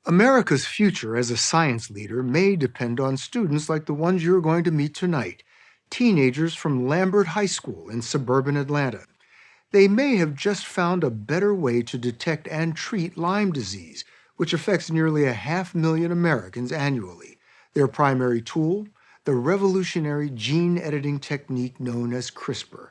America's future as a science leader may depend on students like the ones you're going to meet tonight, teenagers from Lambert High School in suburban Atlanta. They may have just found a better way to detect and treat Lyme disease, which affects nearly 500,000 Americans annually. Their primary tool? The revolutionary gene editing technique known as CRISPR.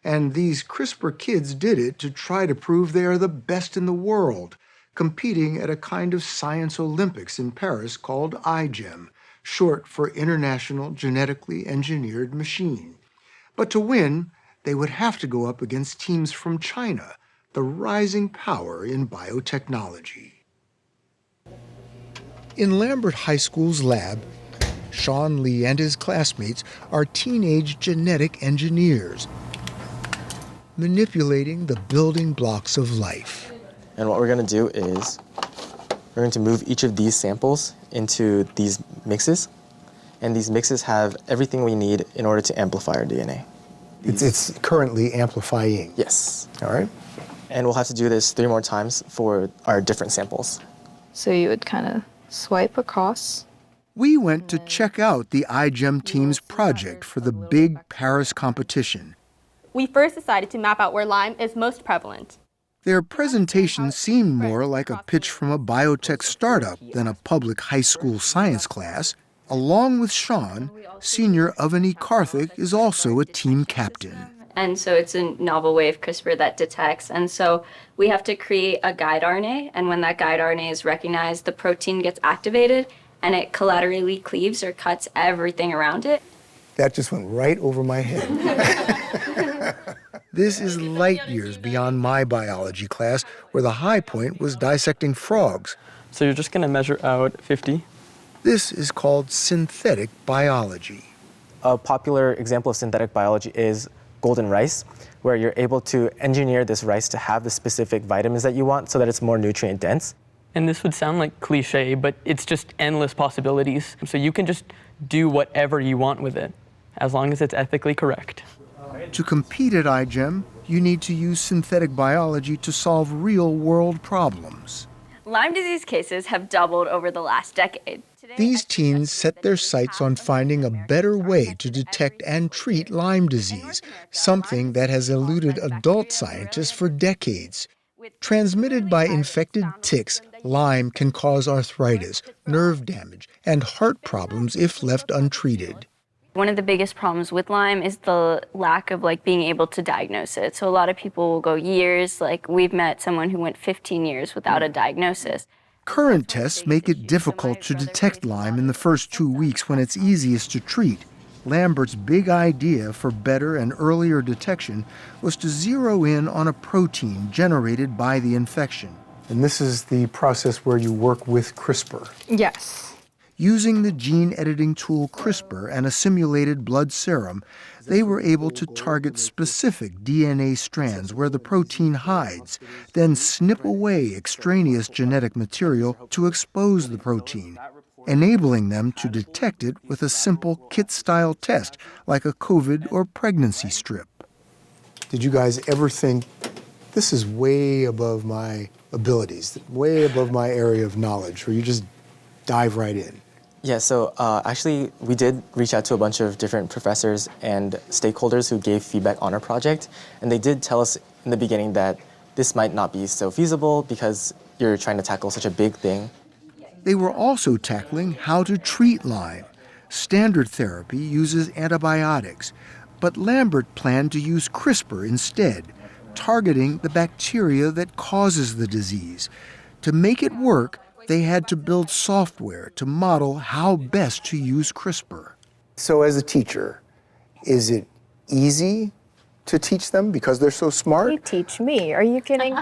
And these CRISPR kids did it to try to prove they are the best in the world, competing at a kind of science Olympics in Paris called iGEM, short for International Genetically Engineered Machine. But to win, they would have to go up against teams from China, the rising power in biotechnology. In Lambert High School's lab, Sean Lee and his classmates are teenage genetic engineers, manipulating the building blocks of life. And what we're going to do is we're going to move each of these samples into these mixes. And these mixes have everything we need in order to amplify our DNA. It's currently amplifying. Yes. All right. And we'll have to do this 3 more times for our different samples. So you would kind of swipe across. We went to check out the iGEM team's project for the big Paris competition. We first decided to map out where Lyme is most prevalent. Their presentation seemed more like a pitch from a biotech startup than a public high school science class. Along with Sean, senior Avani Karthik is also a team captain. And so it's a novel way of CRISPR that detects. And so we have to create a guide RNA. And when that guide RNA is recognized, the protein gets activated and it collaterally cleaves or cuts everything around it. That just went right over my head. This is light years beyond my biology class, where the high point was dissecting frogs. So you're just going to measure out 50. This is called synthetic biology. A popular example of synthetic biology is golden rice, where you're able to engineer this rice to have the specific vitamins that you want so that it's more nutrient dense. And this would sound like cliche, but it's just endless possibilities. So you can just do whatever you want with it, as long as it's ethically correct. To compete at iGEM, you need to use synthetic biology to solve real-world problems. Lyme disease cases have doubled over the last decade. These teens set their sights on finding a better way to detect and treat Lyme disease, something that has eluded adult scientists for decades. Transmitted by infected ticks, Lyme can cause arthritis, nerve damage, and heart problems if left untreated. One of the biggest problems with Lyme is the lack of being able to diagnose it. So a lot of people will go years, we've met someone who went 15 years without a diagnosis. Current tests make it difficult to detect Lyme in the first 2 weeks when it's easiest to treat. Lambert's big idea for better and earlier detection was to zero in on a protein generated by the infection. And this is the process where you work with CRISPR. Yes. Using the gene editing tool CRISPR and a simulated blood serum, they were able to target specific DNA strands where the protein hides, then snip away extraneous genetic material to expose the protein, enabling them to detect it with a simple kit-style test like a COVID or pregnancy strip. Did you guys ever think, this is way above my abilities, way above my area of knowledge, or you just dive right in? Yeah, so actually we did reach out to a bunch of different professors and stakeholders who gave feedback on our project, and they did tell us in the beginning that this might not be so feasible because you're trying to tackle such a big thing. They were also tackling how to treat Lyme. Standard therapy uses antibiotics, but Lambert planned to use CRISPR instead, targeting the bacteria that causes the disease. To make it work, they had to build software to model how best to use CRISPR. So as a teacher, is it easy to teach them because they're so smart? They teach me. Are you kidding?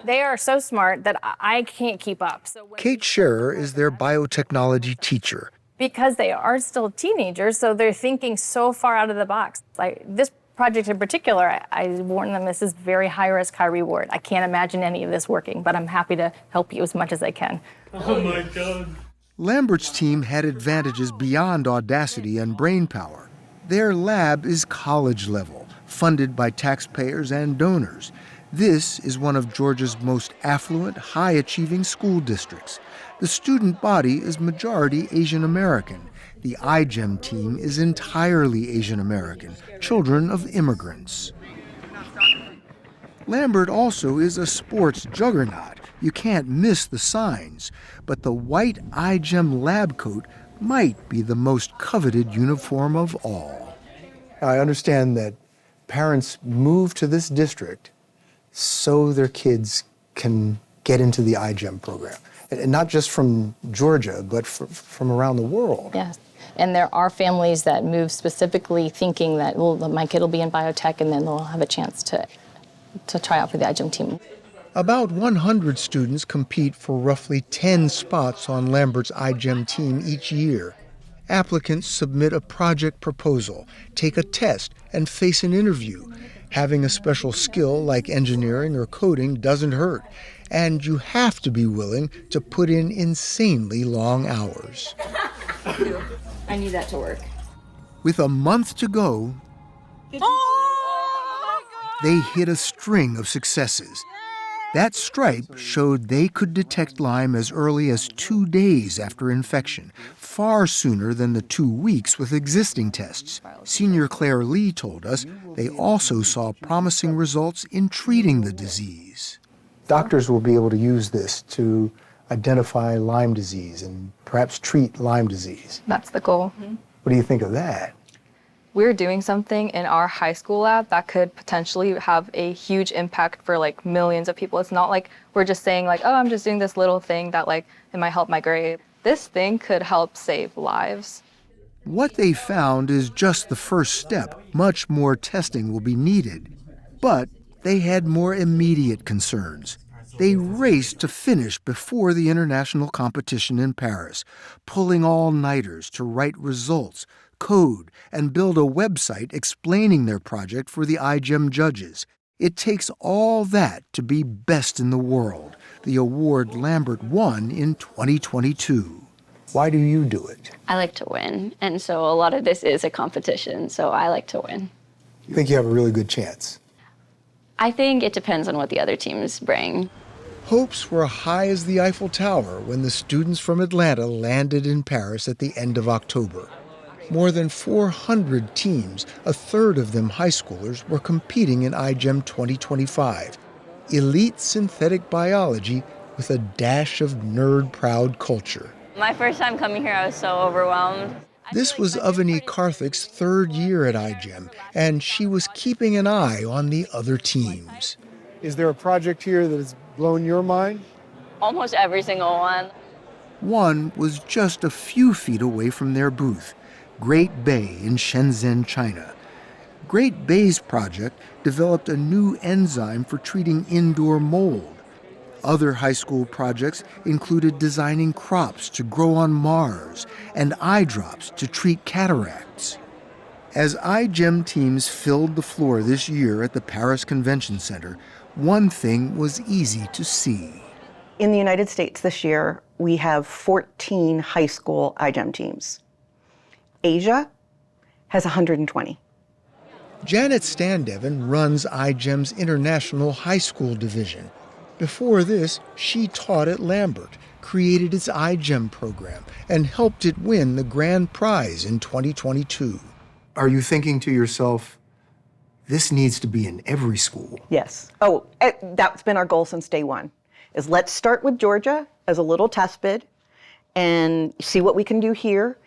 They are so smart that I can't keep up. Kate Scherer is their biotechnology teacher. Because they are still teenagers, so they're thinking so far out of the box. This project in particular, I warn them this is very high risk, high reward. I can't imagine any of this working, but I'm happy to help you as much as I can. Oh my God. Lambert's team had advantages beyond audacity and brain power. Their lab is college level, funded by taxpayers and donors. This is one of Georgia's most affluent, high-achieving school districts. The student body is majority Asian American. The iGEM team is entirely Asian American, children of immigrants. Lambert also is a sports juggernaut. You can't miss the signs. But the white iGEM lab coat might be the most coveted uniform of all. I understand that parents move to this district so their kids can get into the iGEM program. And not just from Georgia, but from around the world. Yes. And there are families that move specifically thinking that, well, my kid will be in biotech and then they'll have a chance to try out for the iGEM team. About 100 students compete for roughly 10 spots on Lambert's iGEM team each year. Applicants submit a project proposal, take a test, and face an interview. Having a special skill like engineering or coding doesn't hurt, and you have to be willing to put in insanely long hours. I need that to work. With a month to go, they hit a string of successes. That stripe showed they could detect Lyme as early as 2 days after infection, far sooner than the 2 weeks with existing tests. Senior Claire Lee told us they also saw promising results in treating the disease. Doctors will be able to use this to identify Lyme disease and perhaps treat Lyme disease. That's the goal. What do you think of that? We're doing something in our high school lab that could potentially have a huge impact for like millions of people. It's not like we're just saying like, oh, I'm just doing this little thing that like it might help my grade. This thing could help save lives. What they found is just the first step. Much more testing will be needed. But they had more immediate concerns. They raced to finish before the international competition in Paris, pulling all-nighters to write results, code, and build a website explaining their project for the iGEM judges. It takes all that to be best in the world, the award Lambert won in 2022. Why do you do it? I like to win, and so a lot of this is a competition, so I like to win. You think you have a really good chance? I think it depends on what the other teams bring. Hopes were high as the Eiffel Tower when the students from Atlanta landed in Paris at the end of October. More than 400 teams, a third of them high schoolers, were competing in iGEM 2025. Elite synthetic biology with a dash of nerd-proud culture. My first time coming here, I was so overwhelmed. This was Avani Karthik's third year at iGEM, and she was keeping an eye on the other teams. Is there a project here that has blown your mind? Almost every single one. One was just a few feet away from their booth, Great Bay in Shenzhen, China. Great Bay's project developed a new enzyme for treating indoor mold. Other high school projects included designing crops to grow on Mars and eye drops to treat cataracts. As iGEM teams filled the floor this year at the Paris Convention Center, one thing was easy to see. In the United States this year, we have 14 high school iGEM teams. Asia has 120. Janet Standevan runs iGEM's International High School Division. Before this, she taught at Lambert, created its iGEM program, and helped it win the grand prize in 2022. Are you thinking to yourself, this needs to be in every school? Yes. Oh, that's been our goal since day one, is let's start with Georgia as a little test bid and see what we can do here.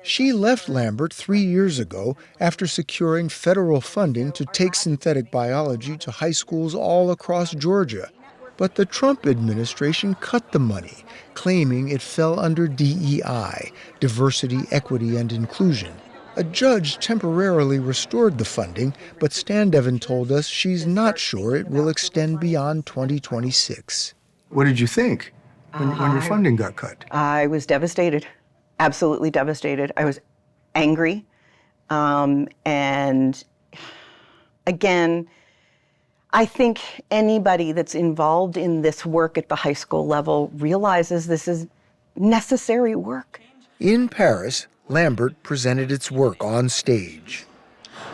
She left Lambert 3 years ago after securing federal funding to take synthetic biology to high schools all across Georgia. But the Trump administration cut the money, claiming it fell under DEI, diversity, equity, and inclusion. A judge temporarily restored the funding, but Standevan told us she's not sure it will extend beyond 2026. What did you think when your funding got cut? I was devastated, absolutely devastated. I was angry. And again, I think anybody that's involved in this work at the high school level realizes this is necessary work. In Paris, Lambert presented its work on stage.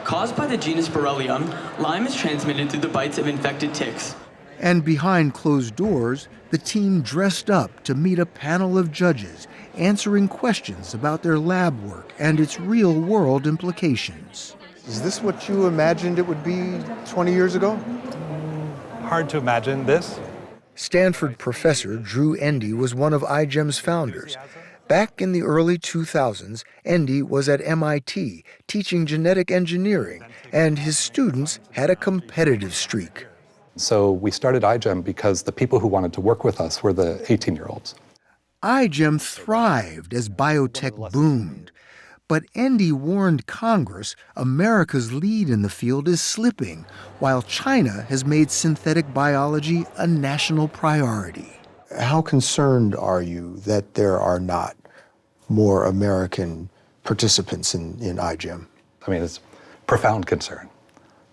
Caused by the genus Borrelium, Lyme is transmitted through the bites of infected ticks. And behind closed doors, the team dressed up to meet a panel of judges, answering questions about their lab work and its real-world implications. Is this what you imagined it would be 20 years ago? Hard to imagine this. Stanford professor Drew Endy was one of iGEM's founders. Back in the early 2000s, Endy was at MIT teaching genetic engineering, and his students had a competitive streak. So we started iGEM because the people who wanted to work with us were the 18-year-olds. iGEM thrived as biotech boomed. But Endy warned Congress America's lead in the field is slipping, while China has made synthetic biology a national priority. How concerned are you that there are not more American participants in iGEM? I mean, it's profound concern.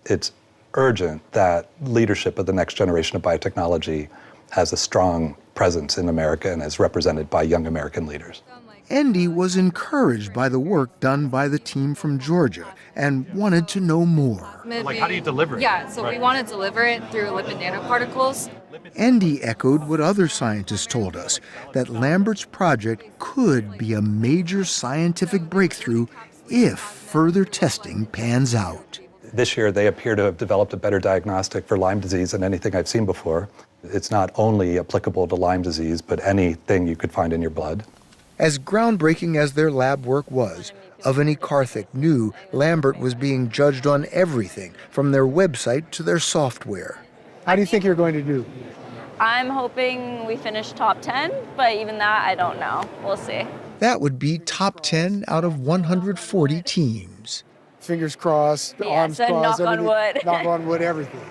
It's urgent that leadership of the next generation of biotechnology has a strong presence in America and is represented by young American leaders. Endy was encouraged by the work done by the team from Georgia and wanted to know more. Like, how do you deliver it? Yeah, so we want to deliver it through lipid nanoparticles. Endy echoed what other scientists told us, that Lambert's project could be a major scientific breakthrough if further testing pans out. This year, they appear to have developed a better diagnostic for Lyme disease than anything I've seen before. It's not only applicable to Lyme disease, but anything you could find in your blood. As groundbreaking as their lab work was, Avani Karthik knew Lambert was being judged on everything, from their website to their software. How do you think you're going to do? I'm hoping we finish top 10, but even that, I don't know. We'll see. That would be top 10 out of 140 teams. Fingers crossed, arms so crossed, knock on wood. Knock on wood, everything.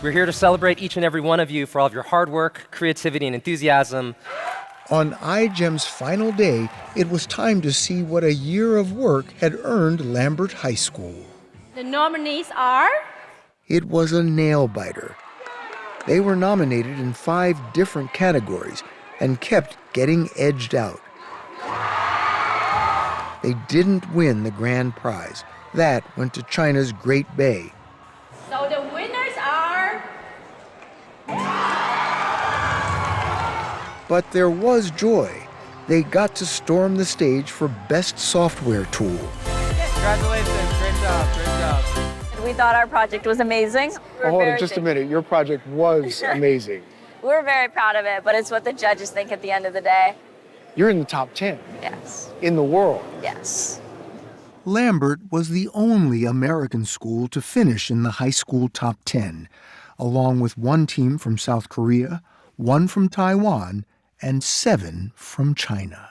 We're here to celebrate each and every one of you for all of your hard work, creativity, and enthusiasm. On iGEM's final day, it was time to see what a year of work had earned Lambert High School. The nominees are? It was a nail-biter. They were nominated in 5 different categories and kept getting edged out. They didn't win the grand prize. That went to China's Great Bay. So the winners are? But there was joy. They got to storm the stage for Best Software Tool. Congratulations, great job, great job. We thought our project was amazing. Hold on just a minute. Your project was amazing. We're very proud of it, but it's what the judges think at the end of the day. You're in the top 10 Yes, in the world. yes. Lambert was the only American school to finish in the high school top 10, along with 1 team from South Korea, 1 from Taiwan, and 7 from China.